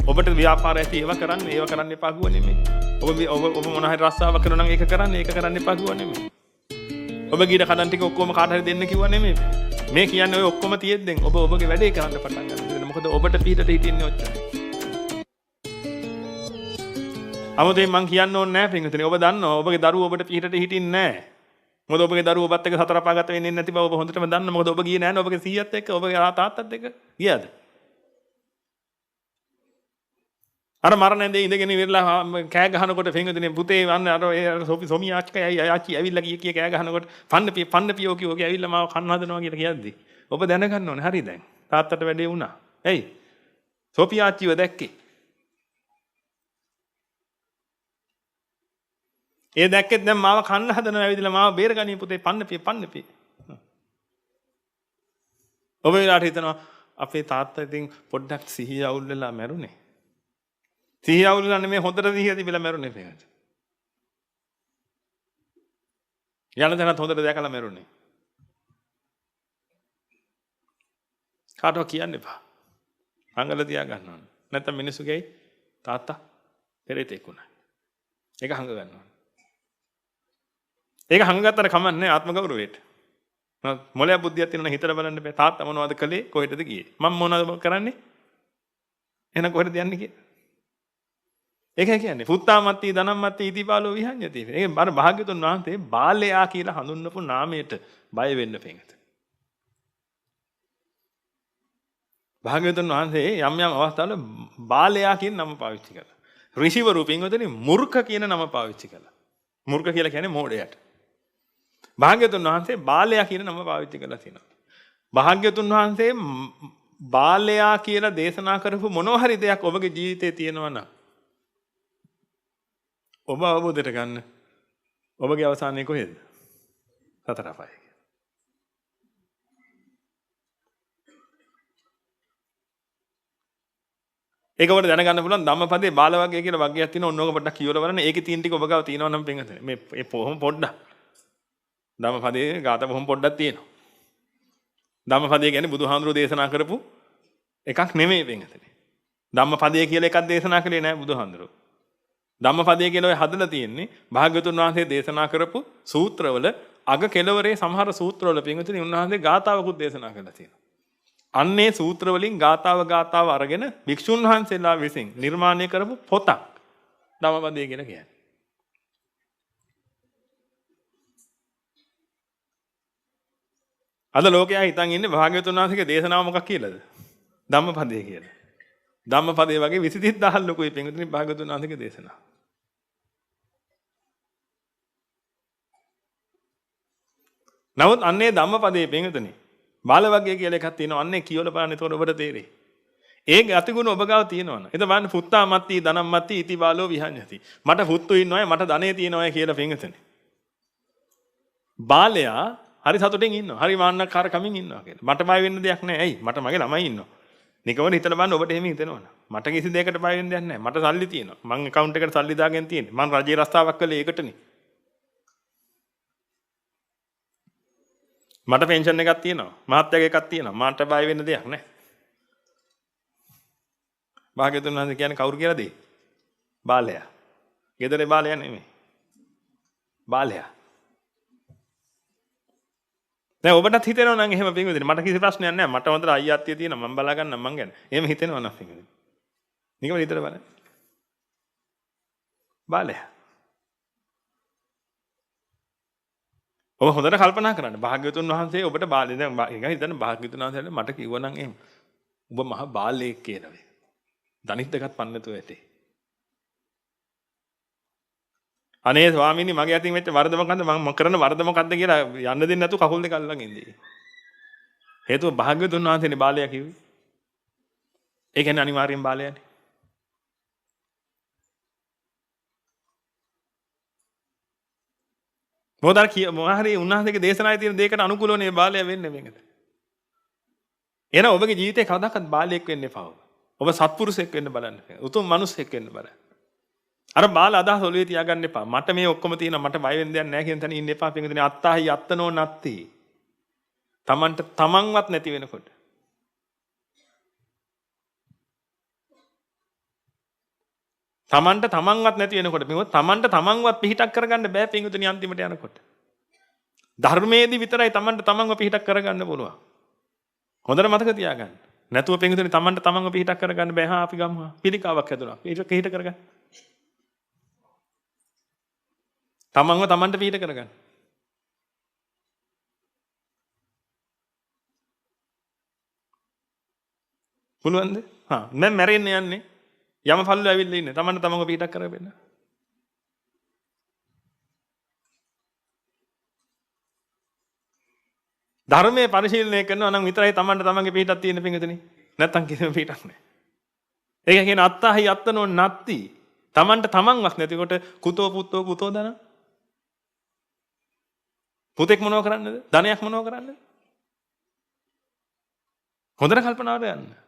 ඔබට ව්‍යාපාර ඇති ඒව කරන්න එපා ගුව නෙමෙයි. ඔබ මොන හරි රස්සාවක් කරනවා නම් ඒක කරන්න එපා ගුව නෙමෙයි. ඔබ ගිහින් කඩන් ටික ඔක්කොම කාට හරි දෙන්න කිව්වා නෙමෙයි. මේ කියන්නේ ඔය ඔක්කොම තියෙද්දෙන් ඔබගේ වැඩේ කරන්න පටන් ගන්න. මොකද ඔබට පිටට හිටින්නේ ඔච්චරයි. 아무තේ මං කියන්න ඕනේ නැහැ පින්විතනේ. ඔබ දන්නවා ඔබගේ දරුවෝ ඔබට පිටට හිටින්නේ නැහැ. මොකද ඔබගේ දරුවෝ ඔබත් එක්ක සතර අපාගත වෙන්නේ නැති බව ඔබ හොඳටම දන්නවා. මොකද ඔබ ගියේ නැහැ නේ ඔබගේ සීයත් එක්ක ඔබගේ තාත්තත් එක්ක ගියාද? අර මරණයේදී ඉඳගෙන ඉවරලා කෑ ගහනකොට පින්විතනේ පුතේ වන්න අර සොමි ආච්චි ඇවිල්ලා කිය කෑ ගහනකොට පන්න පියෝ කිව්වෝගේ ඇවිල්ලා මාව කන්න හදනවා කියලා කියද්දි ඔබ දැනගන්න ඕනේ. හරි දැන් තාත්තට වැඩේ වුණා. එයි සොපි ආච්චිව දැක්කේ. ඒ දැක්කෙත් දැන් මාව කන්න හදනවා ඇවිදලා මාව බේරගනී පුතේ පන්න පිය. ඔබ වෙලාවට හිතනවා අපේ තාත්තා ඉතින් පොඩ්ඩක් සිහිය අවුල් වෙලා මැරුණේ. සිහිය අවුල් වෙලා නෙමෙයි හොඳට සිහිය තිබිලා මැරුණේ පිටට. යන තැනත් හොඳට දැකලා මැරුණේ. කාටවත් කියන්න එපා. අංගල තියා ගන්න ඕන. නැත්නම් මිනිස්සු ගේයි තාත්තා පෙරේතෙක් වුණා. ඒක හංග ගන්න ඕන. ඒක හංගගත්තට කමන්නේ ආත්ම ගෞරවයට. මොලේ බුද්ධියක් තියෙනවා හිතලා බලන්න බෑ. තාත්තා මොනවද කළේ? කොහෙටද ගියේ? මම මොනවද කරන්නේ? එහෙනම් කොහෙටද යන්නේ කියලා? ඒකයි කියන්නේ පුත්තාමත්ති ධනම්මත්ති ඉතිපාලෝ විහඤ්ඤති. ඒක අර භාග්‍යතුන් වහන්සේ බාලයා කියලා හඳුන්වපු නාමයට බය වෙන්න පෙඟත. භාග්‍යතුන් වහන්සේ යම් අවස්ථාවල බාලයා කියන නම පාවිච්චි කළා. ඍෂිවරු පින්වතුනි මූර්ඛ කියන නම පාවිච්චි කළා. මූර්ඛ කියලා කියන්නේ මෝඩයට. භාග්‍යතුන් වහන්සේ බාලයා කියන නම පාවිච්චි කළා තියෙනවා. භාග්‍යතුන් වහන්සේ බාලයා කියලා දේශනා කරපු මොනවා හරි දෙයක් ඔබගේ ජීවිතේ තියෙනවා නම් ඔබ අවබෝධයට ගන්න. ඔබගේ අවසානය කොහෙද? සතර අපායේ. ඒක ඔබට දැනගන්න පුළුවන් ධම්මපදයේ බාල වර්ගය කියලා වර්ගයක් තියෙනවා. ඔන්න ඔක පොඩ්ඩක් කියවලා බලන්න. ඒකේ තියෙන ටික ඔබ ගාව තියෙනවා නම් පින්වතුනි. මේ පොහොම පොඩ්ඩක්. ධම්මපදයේ ගාත පොහොම පොඩ්ඩක් තියෙනවා. ධම්මපදයේ කියන්නේ බුදුහාමුදුරුවෝ දේශනා කරපු එකක් නෙමෙයි පින්වතුනි. ධම්මපදයේ කියලා එකක් දේශනා කළේ නෑ බුදුහාමුදුරුවෝ. ධම්මපදයේ කියලා ඔය හදලා තියෙන්නේ භාග්‍යවතුන් වහන්සේ දේශනා කරපු සූත්‍රවල අග කෙළවරේ සමහර සූත්‍රවල පින්වතුනි උන්වහන්සේ ගාතාවකුත් දේශනා කරලා තියෙනවා. අන්නේ සූත්‍ර වලින් ගාතාව අරගෙන භික්ෂුන් වහන්සේලා විසින් නිර්මාණය කරපු පොතක් ධම්මපදය කියලා කියන්නේ. අද ලෝකයා හිතන් ඉන්නේ භාග්‍යවතුන් වහන්සේගේ දේශනාව මොකක් කියලාද? ධම්මපදය කියලා. ධම්මපදයේ වගේ 23000 ලොකුයි පින්වතුනි භාග්‍යවතුන් වහන්සේගේ දේශනාව. නමුත් අන්නේ ධම්මපදයේ පින්වතුනි බාල වර්ගය කියලා එකක් තියෙනවා. අන්නේ කියවල බලන්න එතකොට ඔබට තේරෙයි. ඒ ගතිගුණ ඔබ ගාව තියෙනවනේ. එතන බලන්න පුත්තාමත්ති ධනම්මත්ති ඉතිබාලෝ විහඤ්ඤති. මට පුත්තු ඉන්නවයි මට ධනෙ තියෙනවයි කියලා පින්වතුනි. බාලයා හරි සතුටින් ඉන්නවා. හරි මාන්නකාර කමින් ඉන්නවා කියලා. මට බය වෙන්න දෙයක් නැහැ. ඇයි? මට මගේ ළමයි ඉන්නවා. නිකවල හිතලා බලන්න ඔබට එහෙම හිතෙනවනේ. මට කිසි දෙයකට බය වෙන්න දෙයක් නැහැ. මට සල්ලි තියෙනවා. මං account එකට සල්ලි දාගෙන තියෙන්නේ. මං රජයේ රස්තාවක් කළේ ඒකටනේ. මට පෙන්ෂන් එකක් තියෙනවා. මහත්යාගේ එකක් තියෙනවා. මට බය වෙන්න දෙයක් නැහැ. භාග්‍යවතුන් වහන්සේ කියන්නේ කවුරු කියලාද? බාලයා. ගෙදරේ බාලයා නෙමෙයි. බාලයා. දැන් ඔබටත් හිතෙනවා නම් එහෙම පින්වතුනි මට කිසි ප්‍රශ්නයක් නැහැ. මට හොඳට අයියාත්තිය තියෙනවා. මම බලා ගන්නම් මං ගැන. එහෙම හිතෙනවා නම් පින්වතුනි. නිකන් හිතලා බලන්න. බාලයා. ඔබ හොඳට කල්පනා කරන්න. භාග්‍යවතුන් වහන්සේ ඔබට බාලේ දැන් ඒක හිතන්න භාග්‍යවතුන් වහන්සේට මට කිව්වනම් එහෙම. ඔබ මහ බාලයෙක් කියලා වේ. දනිත් දෙකක් පන්නතු ඇතේ. අනේ ස්වාමීනි මගේ අතින් වෙච්ච වරද මොකද්ද? මම කරන වරද මොකද්ද කියලා යන්න දෙන්නේ නැතු කකුල් දෙක අල්ලන් ඉඳී. හේතුව භාග්‍යවතුන් වහන්සේනේ බාලයා කිව්වේ. ඒ කියන්නේ අනිවාර්යෙන් බාලයානේ. මොහරි උන්වහන්සේගේ දේශනාවේ තියෙන දෙයකට අනුකූලවනේ බාලයා වෙන්නේ මේකට. එහෙනම් ඔබගේ ජීවිතේ කවදාකවත් බාලයෙක් වෙන්න එපා. ඔබ සත්පුරුෂයෙක් වෙන්න බලන්න. උතුම් මිනිසෙක් වෙන්න බලන්න. අර බාල අදහස ඔළුවේ තියාගන්න එපා. මට මේ ඔක්කොම තියෙනවා මට බය වෙන්න දෙයක් නැහැ කියන තැන ඉන්න එපා. පින්වතුනි අත්තහයි අත්තනෝ නැත්ති. තමන්ට තමන්වත් නැති වෙනකොට. තමන්ට තමන්වත් නැති වෙනකොට මේක තමන්ට තමන්වත් පිහිටක් කරගන්න බෑ පින්විතනි අන්තිමට යනකොට. ධර්මයේදී විතරයි තමන්ට තමන්ව පිහිටක් කරගන්න පුළුවන්. හොඳට මතක තියාගන්න. නැතුව පින්විතනි තමන්ට තමන්ව පිහිටක් කරගන්න බෑ. හා අපි ගමු. පිළිකාවක් හැදුනා. ඒක පිහිට කරගන්න. තමන්ව තමන්ට පිහිට කරගන්න. පුළුවන්ද? හා මම මැරෙන්න යන්නේ. යමපල්ලු ඇවිල්ලා ඉන්නේ. තමන්ට තමන්ව පිහිටක් කරගෙන. ධර්මයේ පරිශීලනය කරනවා නම් විතරයි තමන්ට තමන්ගේ පිහිටක් තියෙන පින්විතනි. නැත්තම් කිසිම පිහිටක් නැහැ. ඒක කියන අත්තහි අත්තනෝ නැත්ති. තමන්ට තමන්වත් නැතිකොට කුතෝ පුත්තෝ කුතෝ දන. පුතෙක් මොනව කරන්නද? ධනයක් මොනව කරන්නද? හොඳට කල්පනාවට යන්න.